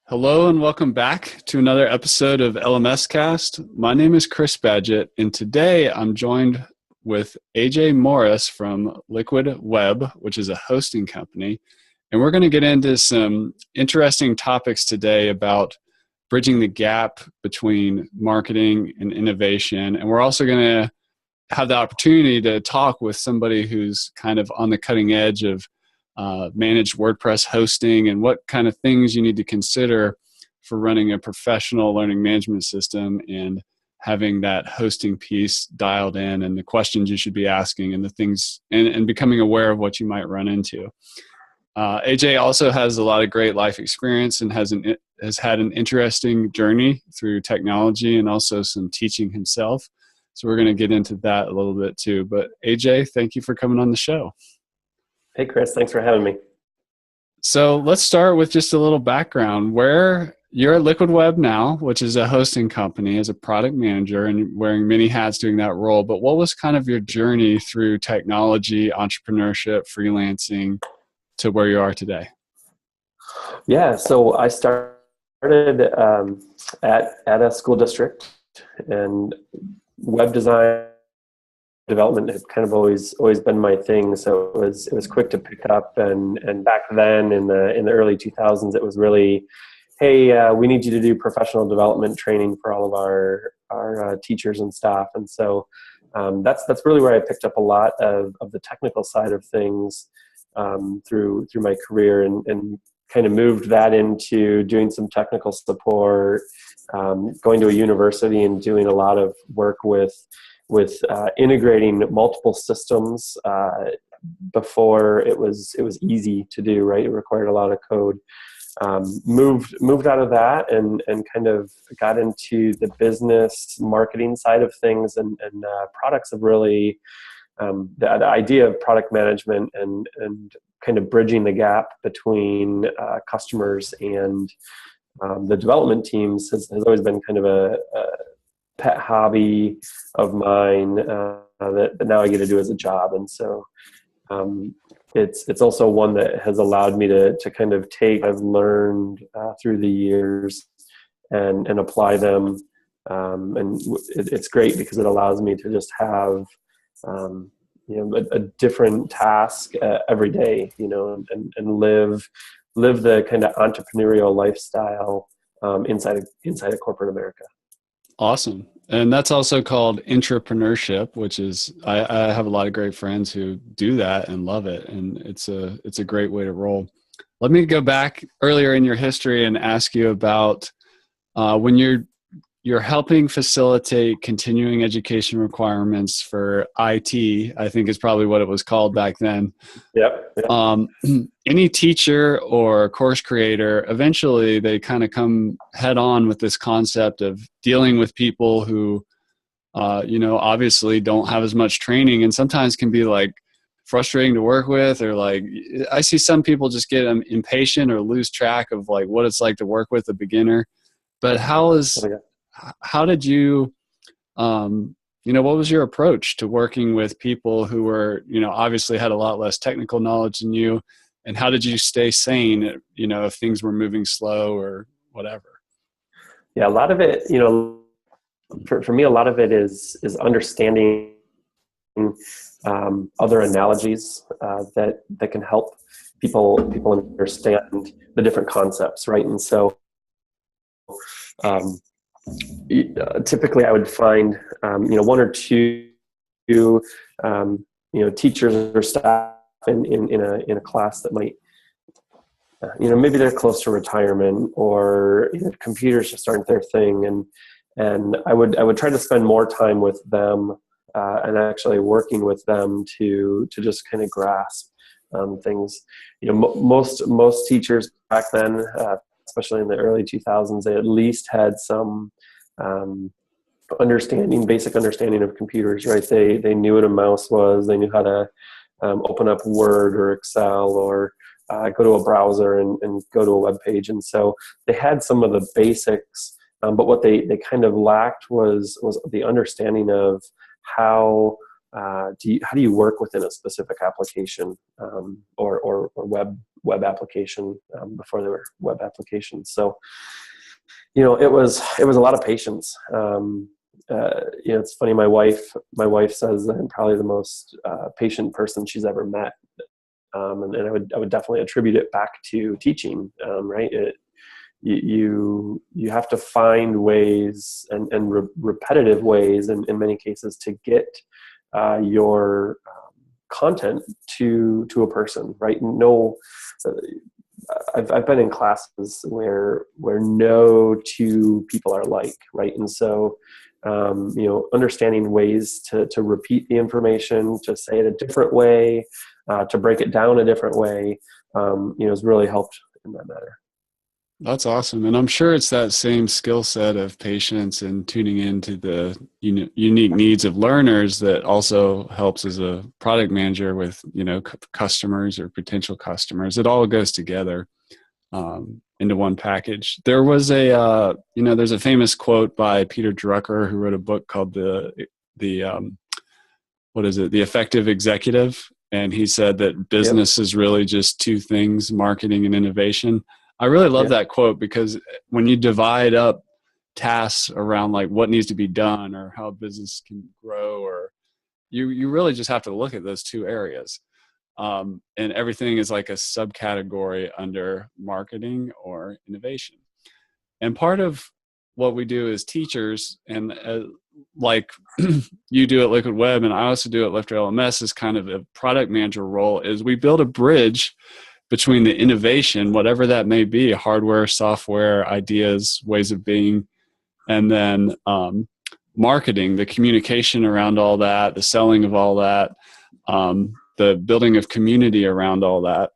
Hello and welcome back to another episode of LMScast. My name is Chris Badgett, and today I'm joined with AJ Morris from Liquid Web, which is a hosting company. And we're going to get into some interesting topics today about bridging the gap between marketing and innovation. And we're also going to have the opportunity to talk with somebody who's kind of on the cutting edge of managed WordPress hosting and what kind of things you need to consider for running a professional learning management system and having that hosting piece dialed in and the questions you should be asking and the things and becoming aware of what you might run into. AJ also has a lot of great life experience and has had an interesting journey through technology and also some teaching himself. So we're going to get into that a little bit too. But AJ, thank you for coming on the show. Hey, Chris, thanks for having me. So let's start with just a little background. Where you're at Liquid Web now, which is a hosting company, as a product manager and wearing many hats doing that role. But what was kind of your journey through technology, entrepreneurship, freelancing to where you are today? Yeah, so I started at a school district, and web design development had kind of always been my thing. So it was quick to pick up, and back then in the early 2000s, it was really, hey, we need you to do professional development training for all of our teachers and staff. And so that's really where I picked up a lot of the technical side of things through my career, and kind of moved that into doing some technical support, going to a university and doing a lot of work with integrating multiple systems before it was easy to do, right? It required a lot of code. Moved out of that and kind of got into the business marketing side of things, and products have really, the idea of product management and kind of bridging the gap between customers and the development teams has always been kind of a pet hobby of mine that now I get to do as a job. And so it's also one that has allowed me to kind of take I've learned through the years and apply them. And it's great because it allows me to just have a different task every day, and live the kind of entrepreneurial lifestyle inside of corporate America. Awesome. And that's also called Intrapreneurship, which is, I have a lot of great friends who do that and love it. And it's a great way to roll. Let me go back earlier in your history and ask you about when you're helping facilitate continuing education requirements for IT, I think is probably what it was called back then. Yep. Any teacher or course creator, eventually they kind of come head on with this concept of dealing with people who, obviously don't have as much training and sometimes can be like frustrating to work with, or like, I see some people just get impatient or lose track of like what it's like to work with a beginner. But how did you, what was your approach to working with people who were, obviously had a lot less technical knowledge than you, and how did you stay sane, if things were moving slow or whatever? Yeah, a lot of it, for me, a lot of it is understanding other analogies that can help people understand the different concepts, right? And so typically I would find one or two teachers or staff in a class that might maybe they're close to retirement, or computers just aren't their thing, and I would try to spend more time with them and actually working with them to just kind of grasp things. Most teachers back then, especially in the early 2000s, they at least had some basic understanding of computers, right? They knew what a mouse was. They knew how to open up Word or Excel, or go to a browser and go to a web page. And so they had some of the basics, but what they kind of lacked was the understanding of how do you work within a specific application or web web application before there were web applications. So, it was a lot of patience. It's funny. My wife says that I'm probably the most patient person she's ever met, and I would definitely attribute it back to teaching. Right? You have to find ways and repetitive ways, in many cases, to get your content to a person. Right? I've been in classes where no two people are alike, right? And so, understanding ways to repeat the information, to say it a different way, to break it down a different way, has really helped in that matter. That's awesome. And I'm sure it's that same skill set of patience and tuning into the unique needs of learners that also helps as a product manager with, customers or potential customers. It all goes together into one package. There was there's a famous quote by Peter Drucker, who wrote a book called the Effective Executive. And he said that business is really just two things, marketing and innovation. I really love that quote, because when you divide up tasks around like what needs to be done or how business can grow, or you really just have to look at those two areas. And everything is like a subcategory under marketing or innovation. And part of what we do as teachers, and like you do at Liquid Web and I also do at LifterLMS, is kind of a product manager role, is we build a bridge between the innovation, whatever that may be, hardware, software, ideas, ways of being, and then marketing, the communication around all that, the selling of all that, the building of community around all that.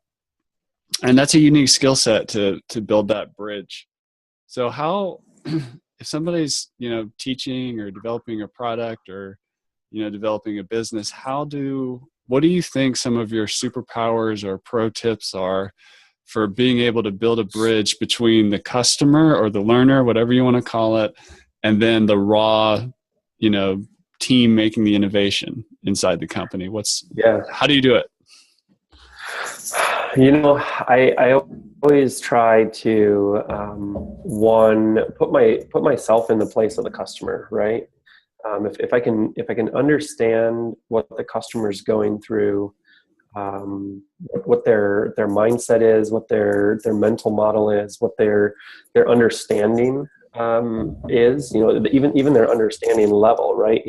And that's a unique skill set to build that bridge. So how, if somebody's, teaching or developing a product or, developing a business, what do you think some of your superpowers or pro tips are for being able to build a bridge between the customer or the learner, whatever you want to call it, and then the raw, team making the innovation inside the company? How do you do it? I always try to put myself in the place of the customer, right? If I can understand what the customer is going through, what their mindset is, what their mental model is, what their understanding is, even their understanding level, right?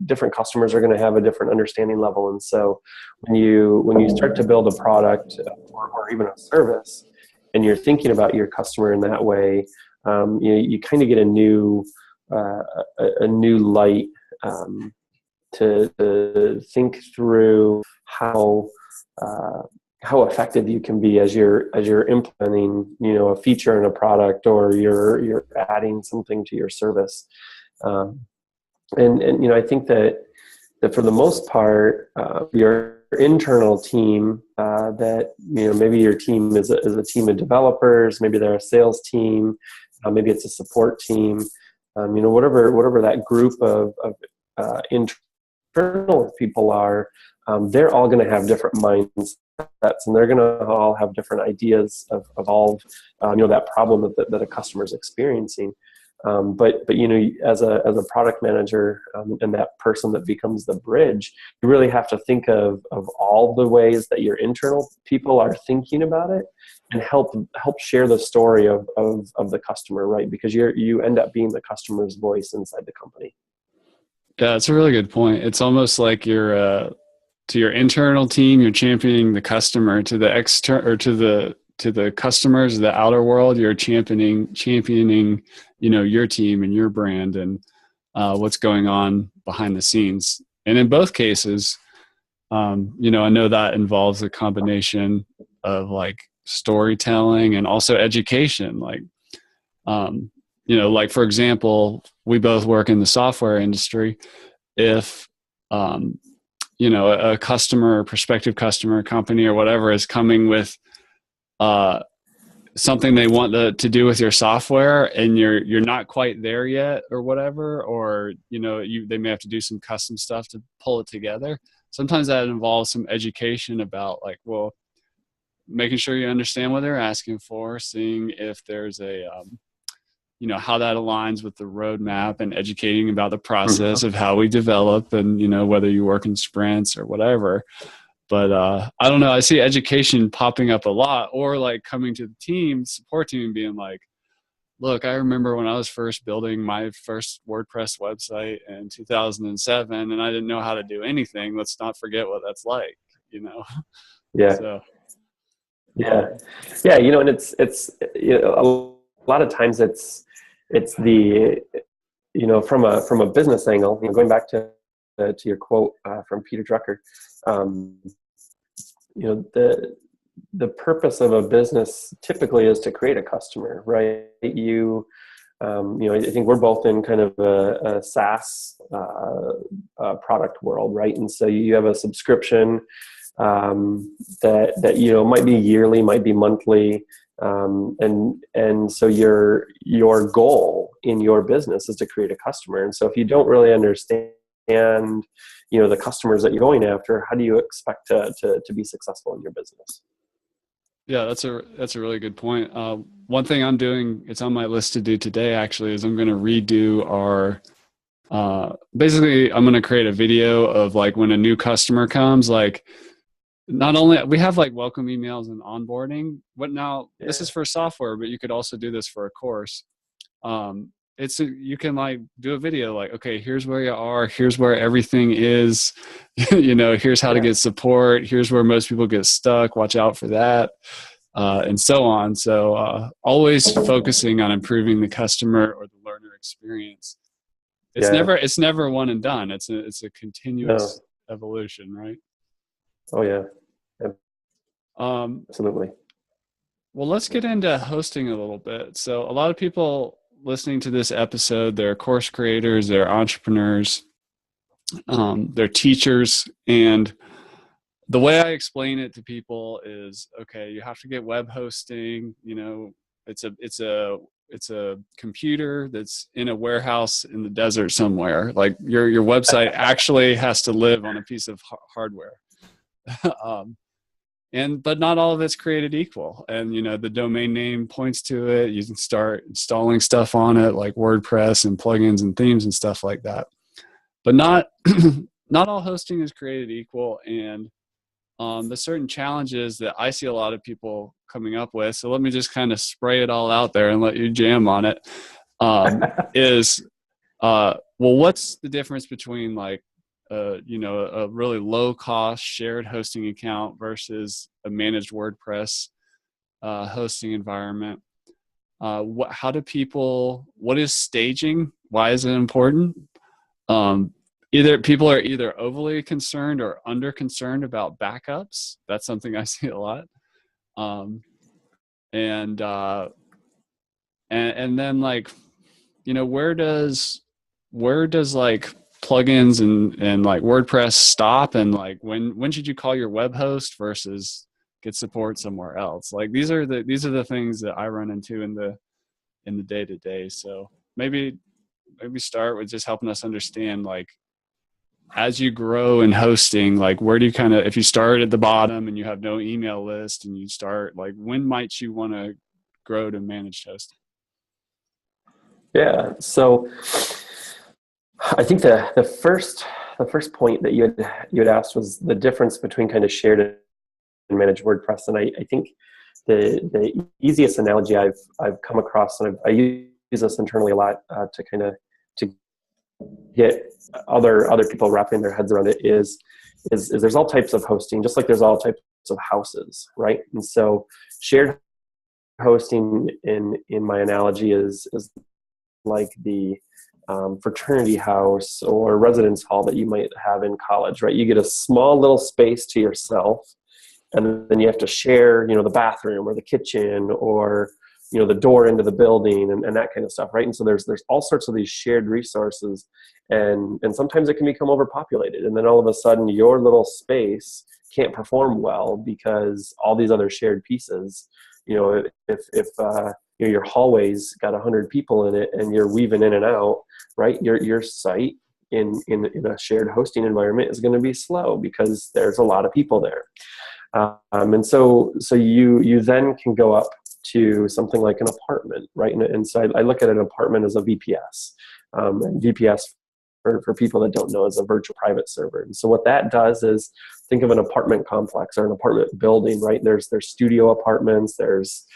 Different customers are going to have a different understanding level, and so when you start to build a product or even a service, and you're thinking about your customer in that way, you kind of get a new light to think through how effective you can be as you're implementing, a feature in a product, or you're adding something to your service. And I think that for the most part, your internal team, that maybe your team is a team of developers, maybe they're a sales team, maybe it's a support team. Whatever that group of internal people are, they're all going to have different mindsets, and they're going to all have different ideas of that problem that a customer is experiencing. But as a product manager, and that person that becomes the bridge, you really have to think of all the ways that your internal people are thinking about it, and help share the story of the customer, right? Because you end up being the customer's voice inside the company. Yeah, that's a really good point. It's almost like you're to your internal team, you're championing the customer. To the external, or to the customers, the outer world, you're championing your team and your brand and what's going on behind the scenes. And in both cases, I know that involves a combination of like storytelling and also education. Like, like for example, we both work in the software industry. If a customer, prospective customer, company, or whatever is coming with something they want to do with your software, and you're not quite there yet, or whatever, or they may have to do some custom stuff to pull it together. Sometimes that involves some education about like, well, making sure you understand what they're asking for, seeing if there's a, how that aligns with the roadmap, and educating about the process of how we develop, and, whether you work in sprints or whatever. But I don't know, I see education popping up a lot, or like coming to the team, support team, and being like, look, I remember when I was first building my first WordPress website in 2007, and I didn't know how to do anything. Let's not forget what that's like, Yeah. So, yeah. And it's a lot of times it's the, from a business angle, going back to your quote from Peter Drucker, the purpose of a business typically is to create a customer, right? I think we're both in kind of a SaaS product world, right? And so you have a subscription that might be yearly, might be monthly, and so your goal in your business is to create a customer. And so if you don't really understand the customers that you're going after, how do you expect to be successful in your business? Yeah, that's a really good point. One thing I'm doing, it's on my list to do today actually, is I'm going to redo our, basically I'm going to create a video of like when a new customer comes, like not only we have like welcome emails and onboarding, but now this is for software, but you could also do this for a course. You can like do a video like, okay, here's where you are, here's where everything is, here's how to get support, here's where most people get stuck, watch out for that, and so on. So always focusing on improving the customer or the learner experience. It's never one and done. It's a continuous evolution, right? Oh yeah. Absolutely. Well, let's get into hosting a little bit. So a lot of people listening to this episode, they're course creators, they're entrepreneurs, they're teachers. And the way I explain it to people is, okay, you have to get web hosting. It's a computer that's in a warehouse in the desert somewhere. Like your website actually has to live on a piece of hardware. But not all of it's created equal. And, the domain name points to it. You can start installing stuff on it like WordPress and plugins and themes and stuff like that. But not all hosting is created equal. And the certain challenges that I see a lot of people coming up with, so let me just kind of spray it all out there and let you jam on it, is, what's the difference between like, a really low cost shared hosting account versus a managed WordPress hosting environment? What is staging? Why is it important? People are either overly concerned or under concerned about backups. That's something I see a lot. And then like, where does like plugins and like WordPress stop, and like when should you call your web host versus get support somewhere else? Like these are the things that I run into in the day-to-day. So maybe start with just helping us understand, like, as you grow in hosting, like where do you kind of, if you start at the bottom and you have no email list and you start, like, when might you want to grow to managed hosting? Yeah. So I think the first point that you had asked was the difference between kind of shared and managed WordPress. And I think the easiest analogy I've come across, and I use this internally a lot to get other people wrapping their heads around it, is there's all types of hosting, just like there's all types of houses, right? And so shared hosting in my analogy is like the fraternity house or residence hall that you might have in college, right? You get a small little space to yourself, and then you have to share, the bathroom or the kitchen or, the door into the building and that kind of stuff, right? And so there's all sorts of these shared resources, and sometimes it can become overpopulated, and then all of a sudden your little space can't perform well because all these other shared pieces, if your hallway's got 100 people in it and you're weaving in and out, right? Your site in a shared hosting environment is going to be slow because there's a lot of people there. And so you then can go up to something like an apartment, right? And so I look at an apartment as a VPS. And VPS, for people that don't know, is a virtual private server. And so what that does is, think of an apartment complex or an apartment building, right? There's studio apartments, there's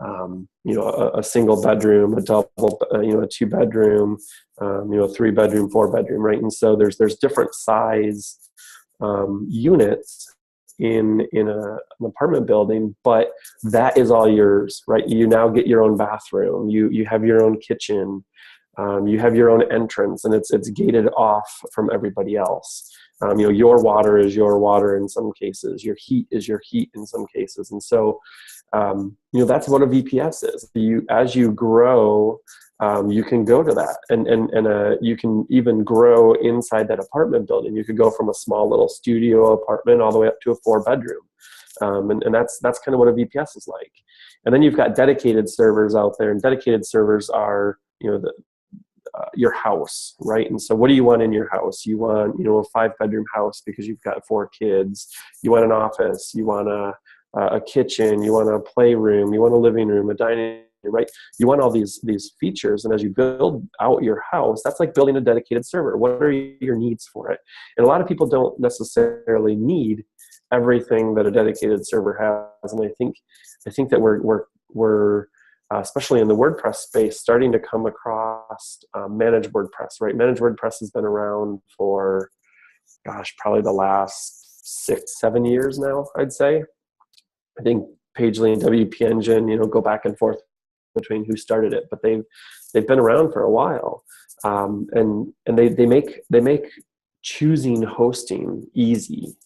a single bedroom, a double, a 2-bedroom, 3-bedroom, 4-bedroom, right? And so there's different size units in an apartment building, but that is all yours, right? You now get your own bathroom, you have your own kitchen, you have your own entrance, and it's gated off from everybody else. Your water is your water in some cases, your heat is your heat in some cases, and so that's what a VPS is. As you grow, you can go to that, and you can even grow inside that apartment building. You could go from a small little studio apartment all the way up to a 4-bedroom, and that's kind of what a VPS is like. And then you've got dedicated servers out there, and dedicated servers are your house, right? And so what do you want in your house? You want a 5-bedroom house because you've got 4 kids. You want an office. You want a kitchen. You want a playroom. You want a living room, a dining room, right? You want all these features, and as you build out your house, that's like building a dedicated server. What are your needs for it? And a lot of people don't necessarily need everything that a dedicated server has, and I think that we're especially in the WordPress space, starting to come across managed WordPress, right? Managed WordPress has been around for, probably the last 6-7 years now, I'd say. I think Pagely and WP Engine, go back and forth between who started it, but they've been around for a while, and they make choosing hosting easy,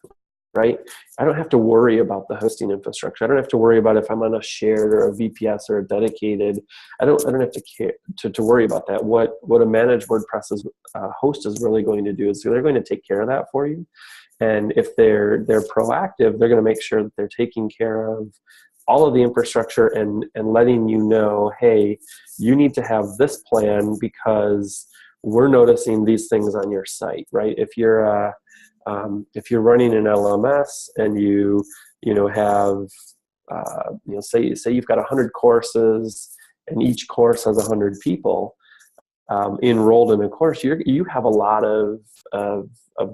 right? I don't have to worry about the hosting infrastructure. I don't have to worry about if I'm on a shared or a VPS or a dedicated. I don't have to care to worry about that. What a managed WordPress host is really going to do is they're going to take care of that for you. And if they're proactive, they're going to make sure that they're taking care of all of the infrastructure and letting you know, hey, you need to have this plan because we're noticing these things on your site, right? If you're running an LMS and you have say you've got 100 courses and each course has 100 people enrolled in a course, you have a lot of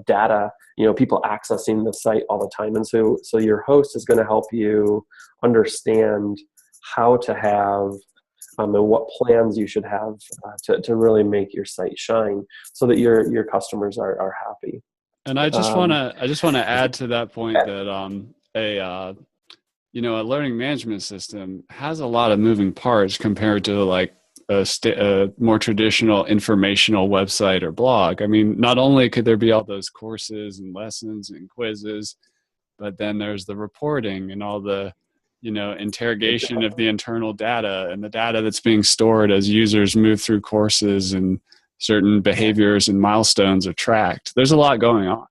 data, people accessing the site all the time, and so your host is going to help you understand how to have and what plans you should have to really make your site shine so that your customers are happy. And I just want to add to that point that a learning management system has a lot of moving parts compared to like a more traditional informational website or blog. I mean, not only could there be all those courses and lessons and quizzes, but then there's the reporting and all the interrogation of the internal data and the data that's being stored as users move through courses and certain behaviors and milestones are tracked. There's a lot going on.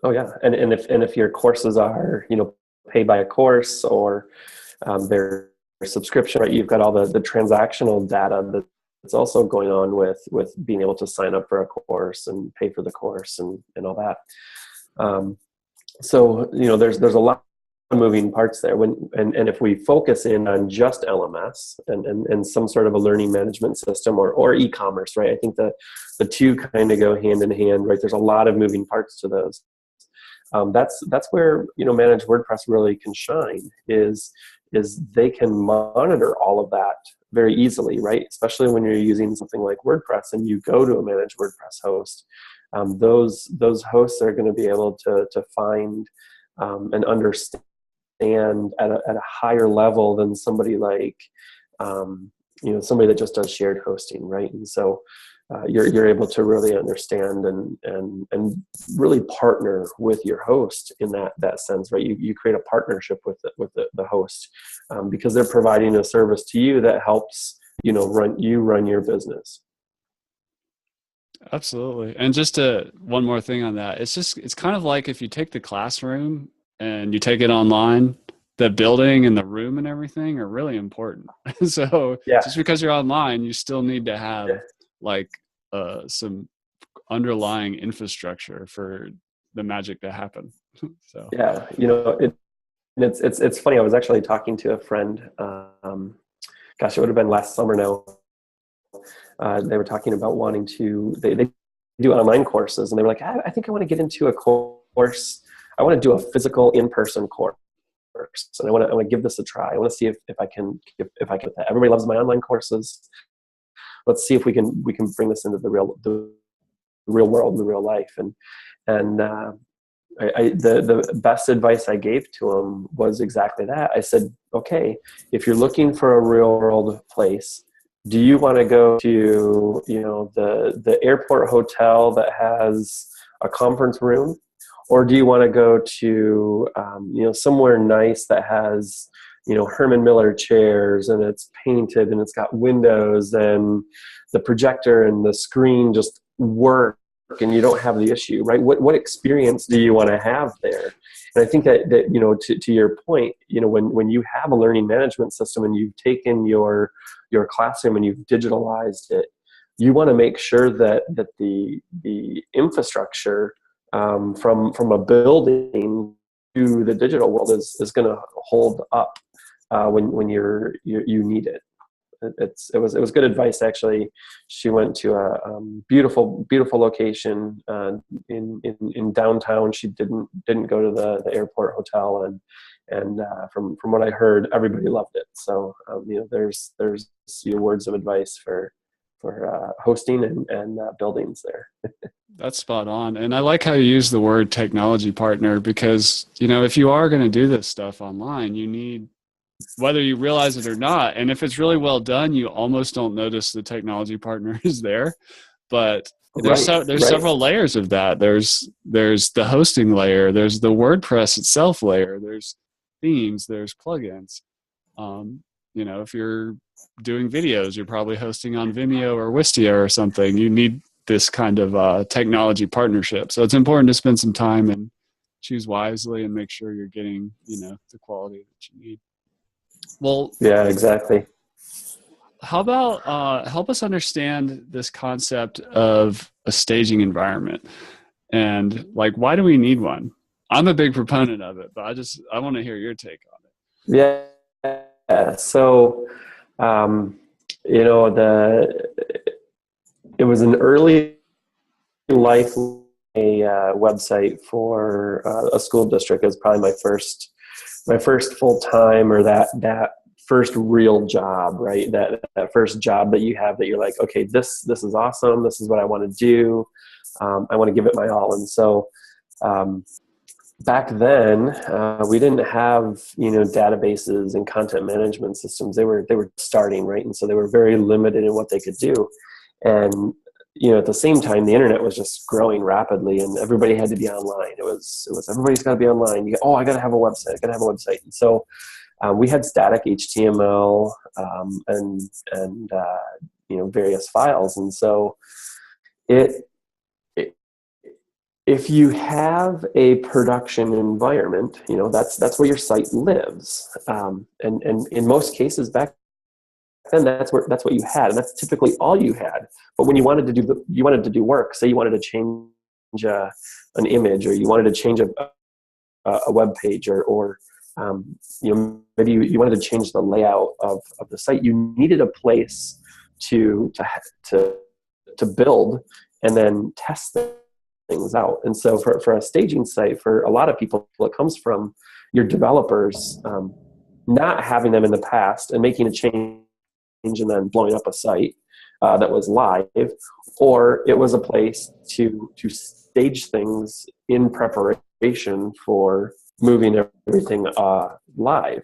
Oh yeah, and if your courses are pay by a course or their subscription, right? You've got all the transactional data that's also going on with being able to sign up for a course and pay for the course and all that. So there's a lot of moving parts there. And if we focus in on just LMS and some sort of a learning management system or e-commerce, right? I think the two kind of go hand in hand, right? There's a lot of moving parts to those. That's where managed WordPress really can shine is they can monitor all of that very easily, right? Especially when you're using something like WordPress and you go to a managed WordPress host. Those hosts are going to be able to find and understand at a higher level than somebody like somebody that just does shared hosting, right? And so you're able to really understand and really partner with your host in that sense, right? You create a partnership with the host because they're providing a service to you that helps run your business. Absolutely. And just one more thing on that. It's kind of like if you take the classroom and you take it online, the building and the room and everything are really important. So just because you're online, you still need to have like some underlying infrastructure for the magic to happen. So Yeah, it's funny. I was actually talking to a friend. Gosh, it would have been last summer now. They were talking about wanting to. They do online courses, and they were like, I think I want to get into a course. I want to do a physical in-person course, and I want to give this a try. I want to see if I can with that. Everybody loves my online courses. Let's see if we can bring this into the real world, the real life. And the best advice I gave to him was exactly that. I said, okay, if you're looking for a real world place, do you want to go to, the airport hotel that has a conference room? Or do you want to go to, somewhere nice that has, Herman Miller chairs, and it's painted and it's got windows and the projector and the screen just work and you don't have the issue, right? What experience do you want to have there? And I think that to your point, when you have a learning management system and you've taken your classroom and you've digitalized it, you want to make sure that the infrastructure from a building to the digital world is going to hold up when you need it. It was good advice, actually. She went to a beautiful location in downtown. She didn't go to the airport hotel, and from what I heard, everybody loved it. So there's your words of advice for hosting and buildings there. that's spot on. And I like how you use the word technology partner, because if you are going to do this stuff online, you need, whether you realize it or not, and if it's really well done, you almost don't notice the technology partner is there. But there's several layers of that. There's the hosting layer, there's the WordPress itself layer, there's themes, there's plugins. If you're doing videos, you're probably hosting on Vimeo or Wistia or something. You need this kind of technology partnership. So it's important to spend some time and choose wisely and make sure you're getting the quality that you need. Well, yeah, exactly. How about help us understand this concept of a staging environment, and why do we need one? I'm a big proponent of it, but I want to hear your take on it. Yeah. So, it was an early life website for a school district. It was probably my first full time, or that first real job, right? That first job that you have that you're like, okay, this is awesome. This is what I want to do. I want to give it my all. And so back then, we didn't have databases and content management systems. They were starting, right? And so they were very limited in what they could do. And at the same time, the internet was just growing rapidly, and everybody had to be online. It was everybody's got to be online. I got to have a website. And so we had static HTML and various files. And so if you have a production environment, that's where your site lives. And in most cases back then, that's what you had, and that's typically all you had. But when you wanted to do work, say you wanted to change an image, or you wanted to change a web page, or maybe you wanted to change the layout of the site, you needed a place to build and then test things out. And so for a staging site, for a lot of people, it comes from your developers not having them in the past and making a change and then blowing up a site that was live, or it was a place to stage things in preparation for moving everything live.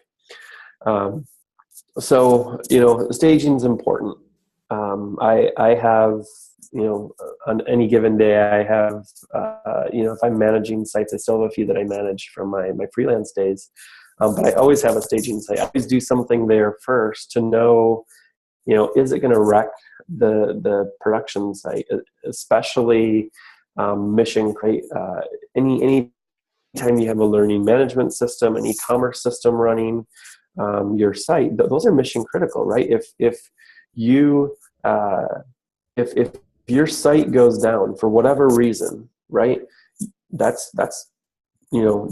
So staging is important. I have on any given day, I have if I'm managing sites, I still have a few that I manage from my freelance days, but I always have a staging site. I always do something there first to know, is it going to wreck the production site, especially mission crate. Any time you have a learning management system, an e-commerce system running your site, those are mission critical, right? If your site goes down for whatever reason, right, that's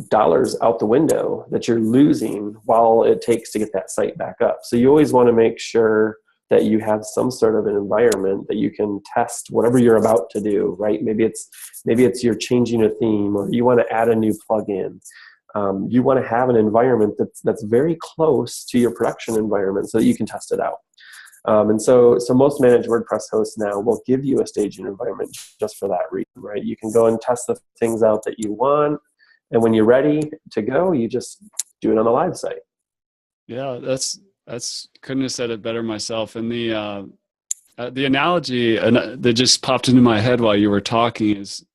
dollars out the window that you're losing while it takes to get that site back up. So you always want to make sure that you have some sort of an environment that you can test whatever you're about to do, right? Maybe it's you're changing a theme, or you want to add a new plugin. You want to have an environment that's very close to your production environment so that you can test it out. And so most managed WordPress hosts now will give you a staging environment just for that reason, right? You can go and test the things out that you want, and when you're ready to go, you just do it on the live site. Yeah, that's couldn't have said it better myself. And the analogy that just popped into my head while you were talking is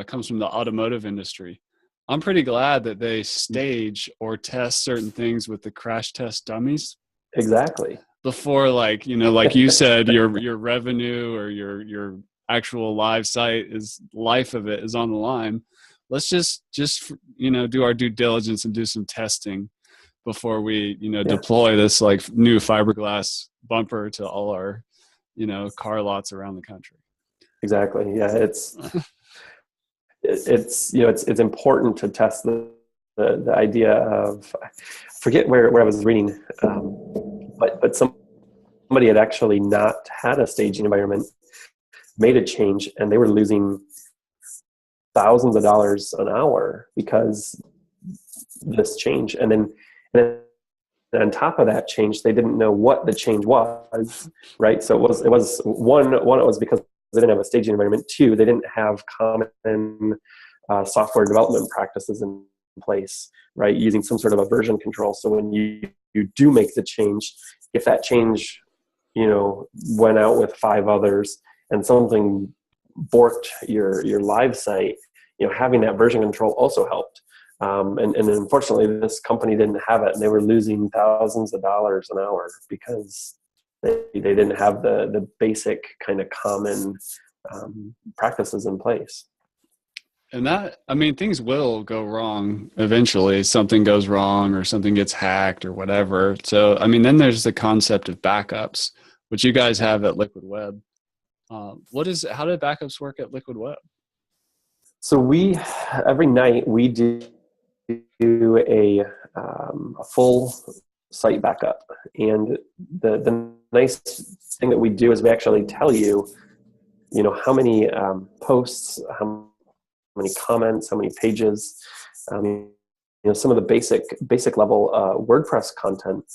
comes from the automotive industry. I'm pretty glad that they stage or test certain things with the crash test dummies. Exactly. Before, like you said, your revenue or your actual live site life of it is on the line. Let's just do our due diligence and do some testing before we deploy this like new fiberglass bumper to all our car lots around the country. Exactly. Yeah, it's important to test the idea of, I forget where I was reading, but somebody had actually not had a staging environment, made a change, and they were losing thousands of dollars an hour because this change. And on top of that change, they didn't know what the change was, right? So it was one, it was because they didn't have a staging environment. Two, they didn't have common software development practices in place, right? Using some sort of a version control. So when you do make the change, if that change, went out with 5 others and something borked your live site, having that version control also helped. And unfortunately, this company didn't have it, and they were losing thousands of dollars an hour because they didn't have the basic kind of common practices in place. And things will go wrong eventually. Something goes wrong or something gets hacked or whatever. So, then there's the concept of backups, which you guys have at Liquid Web. How do backups work at Liquid Web? So every night we do a full site backup. And the nice thing that we do is we actually tell you, how many posts, how many comments, how many pages, some of the basic level WordPress content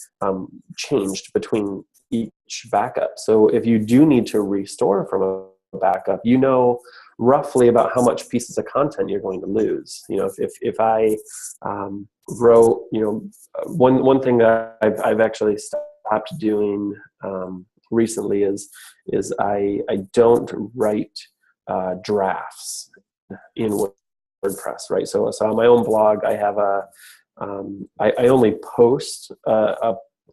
changed between each backup. So if you do need to restore from a backup, roughly about how much pieces of content you're going to lose. If I wrote, one thing that I've actually stopped doing recently is I don't write drafts in WordPress, right? So on my own blog, I have I only post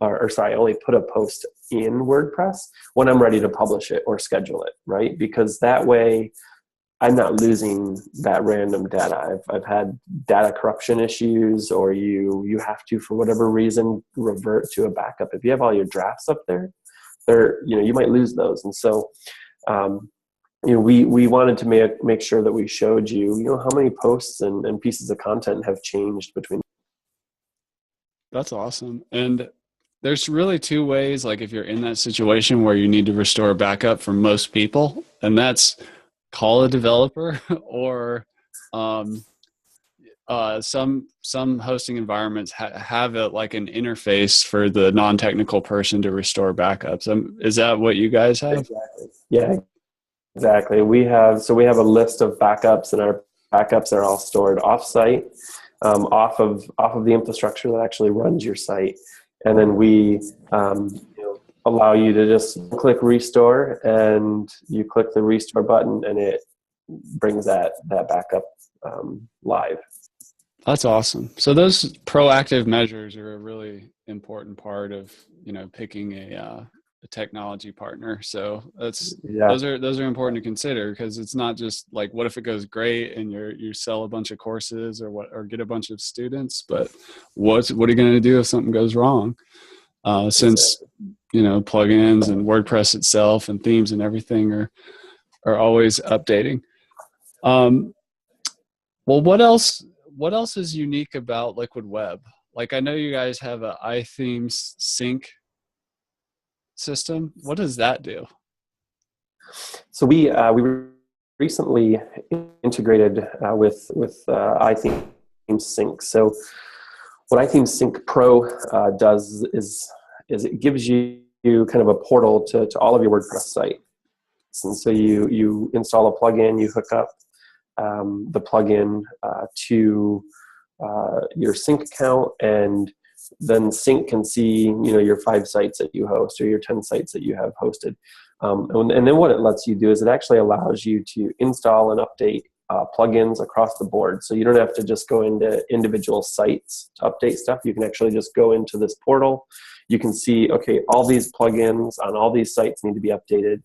I only put a post in WordPress when I'm ready to publish it or schedule it, right? Because that way I'm not losing that random data. I've had data corruption issues, or you have to, for whatever reason, revert to a backup. If you have all your drafts up there, you might lose those. And so, we wanted to make sure that we showed you, how many posts and pieces of content have changed between. That's awesome. And there's really 2 ways, like if you're in that situation where you need to restore a backup for most people, and that's call a developer or some hosting environments have it like an interface for the non-technical person to restore backups. Is that what you guys have? Exactly. Yeah, exactly. We have a list of backups, and our backups are all stored off-site, off of the infrastructure that actually runs your site. And then we allow you to just click restore, and you click the restore button, and it brings that backup live. That's awesome. So those proactive measures are a really important part of picking a technology partner. So those are important to consider, because it's not just like, what if it goes great and you sell a bunch of courses or get a bunch of students, but what are you going to do if something goes wrong? Since plugins and WordPress itself and themes and everything are always updating. Well, what else is unique about Liquid Web? Like, I know you guys have a iThemes sync system. What does that do? So we recently integrated with iThemes Sync. So what iThemes Sync Pro does is it gives you kind of a portal to all of your WordPress sites. And so you install a plugin, you hook up the plugin to your Sync account, and then Sync can see your 5 sites that you host or your 10 sites that you have hosted. And then what it lets you do is it actually allows you to install and update plugins across the board. So you don't have to just go into individual sites to update stuff. You can actually just go into this portal. You can see, okay, all these plugins on all these sites need to be updated.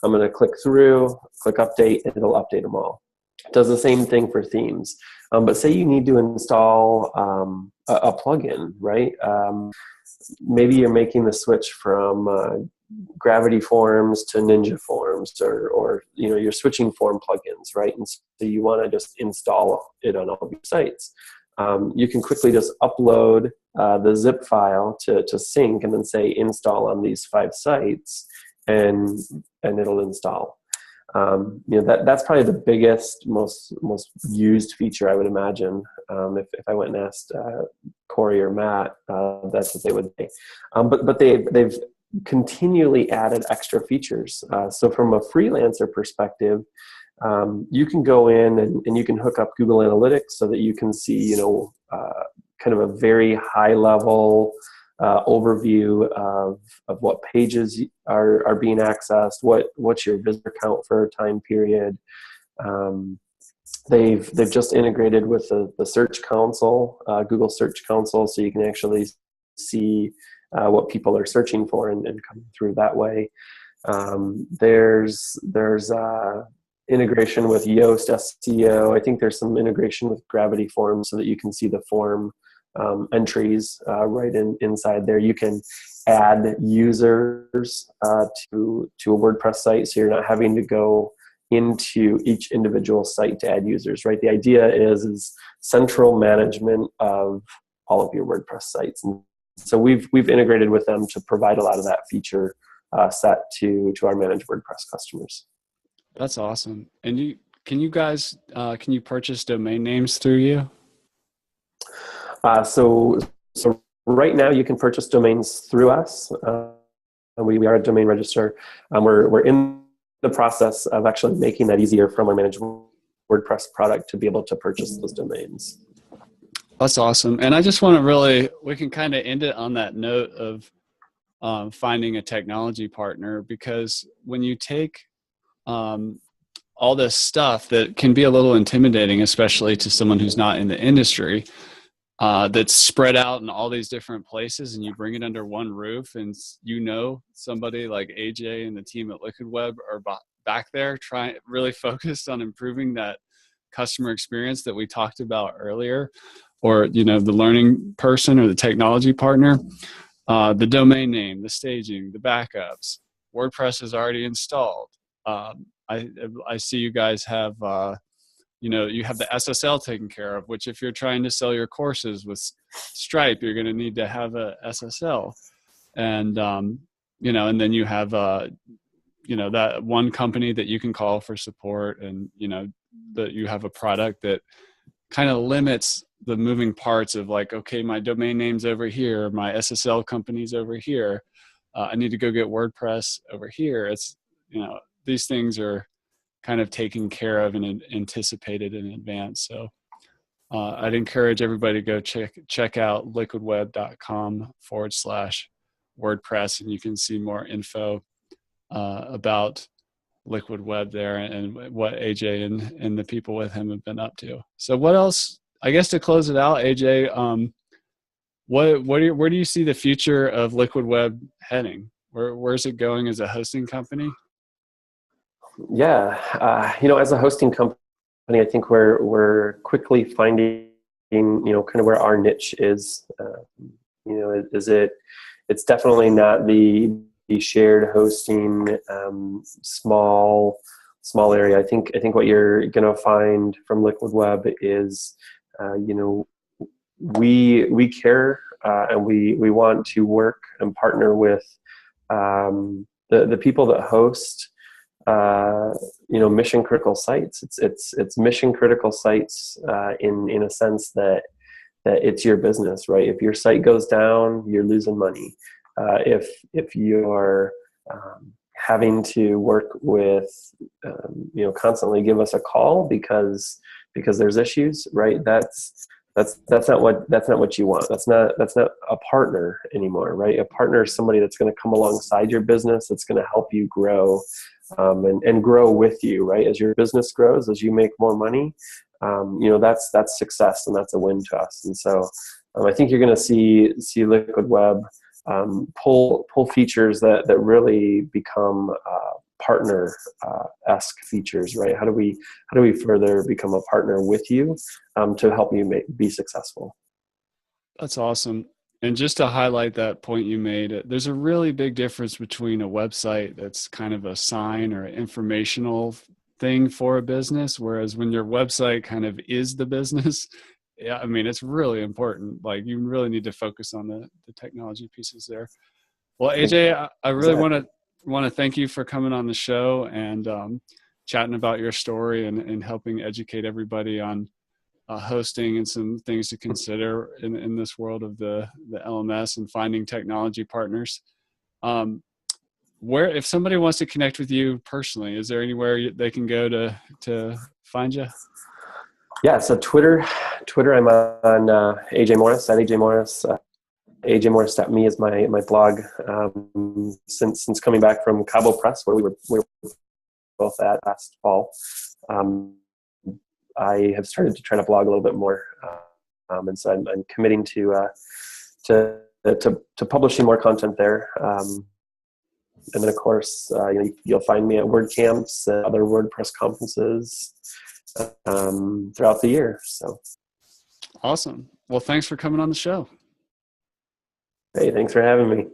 I'm going to click through, click update, and it'll update them all. It does the same thing for themes. But say you need to install a plugin, right? Maybe you're making the switch from Gravity Forms to Ninja Forms, or you're switching form plugins, right? And so you want to just install it on all your sites. You can quickly just upload the zip file to Sync and then say install on these 5 sites, and it'll install. That's probably the biggest, most used feature, I would imagine. If I went and asked Corey or Matt, that's what they would say. But they've continually added extra features. So from a freelancer perspective, you can go in and you can hook up Google Analytics so that you can see, kind of a very high level overview of what pages are being accessed, what's your visitor count for a time period. They've just integrated with the Search Console, Google Search Console, so you can actually see what people are searching for and coming through that way. There's integration with Yoast SEO. I think there's some integration with Gravity Forms so that you can see the form entries right inside there. You can add users to a WordPress site, so you're not having to go into each individual site to add users, right? The idea is central management of all of your WordPress sites. And so we've integrated with them to provide a lot of that feature set to our managed WordPress customers. That's awesome. And can you purchase domain names through you? So right now you can purchase domains through us. We are a domain register. We're in the process of actually making that easier from our managed WordPress product to be able to purchase those domains. That's awesome. And I just want to we can kind of end it on that note of finding a technology partner, because when you take all this stuff that can be a little intimidating, especially to someone who's not in the industry, that's spread out in all these different places, and you bring it under one roof, and somebody like AJ and the team at Liquid Web are back there really focused on improving that customer experience that we talked about earlier, or the learning person or the technology partner, the domain name, the staging, the backups. WordPress is already installed. I see you guys have you have the SSL taken care of, which if you're trying to sell your courses with Stripe, you're going to need to have a SSL. And, and then you have, that one company that you can call for support, and, that you have a product that kind of limits the moving parts of like, okay, my domain name's over here, my SSL company's over here. I need to go get WordPress over here. It's, these things are kind of taken care of and anticipated in advance. So I'd encourage everybody to go check out liquidweb.com/WordPress, and you can see more info about Liquid Web there and what AJ and the people with him have been up to. So what else, I guess to close it out, AJ, where do you see the future of Liquid Web heading? Where's it going as a hosting company? Yeah, as a hosting company, I think we're quickly finding, kind of where our niche is. It's definitely not the shared hosting, small small area. I think what you're going to find from Liquid Web is, we care, and we want to work and partner with the people that host mission critical sites. It's mission critical sites in a sense that it's your business, right? If your site goes down, you're losing money. If you're having to work with constantly give us a call because there's issues, right? That's not what you want. That's not a partner anymore, right? A partner is somebody that's going to come alongside your business, that's going to help you grow, and grow with you, right? As your business grows, as you make more money, that's success, and that's a win to us. And so I think you're going to see Liquid Web pull features that really become partner-esque features, right? How do we further become a partner with you to help you be successful? That's awesome. And just to highlight that point you made, there's a really big difference between a website that's kind of a sign or informational thing for a business, whereas when your website kind of is the business, yeah, I mean, it's really important. Like, you really need to focus on the technology pieces there. Well, AJ, I really want to thank you for coming on the show and chatting about your story and helping educate everybody on hosting and some things to consider in this world of the LMS and finding technology partners. Where, if somebody wants to connect with you personally, is there anywhere they can go to find you? Yeah, so Twitter, I'm on AJ Morris, at AJ Morris. AJMorris.me is my blog. Since coming back from Cabo Press, where we were both at last fall, I have started to try to blog a little bit more, and so I'm committing to publishing more content there. And then, of course, you'll find me at WordCamps and other WordPress conferences throughout the year. So, awesome. Well, thanks for coming on the show. Hey, thanks for having me.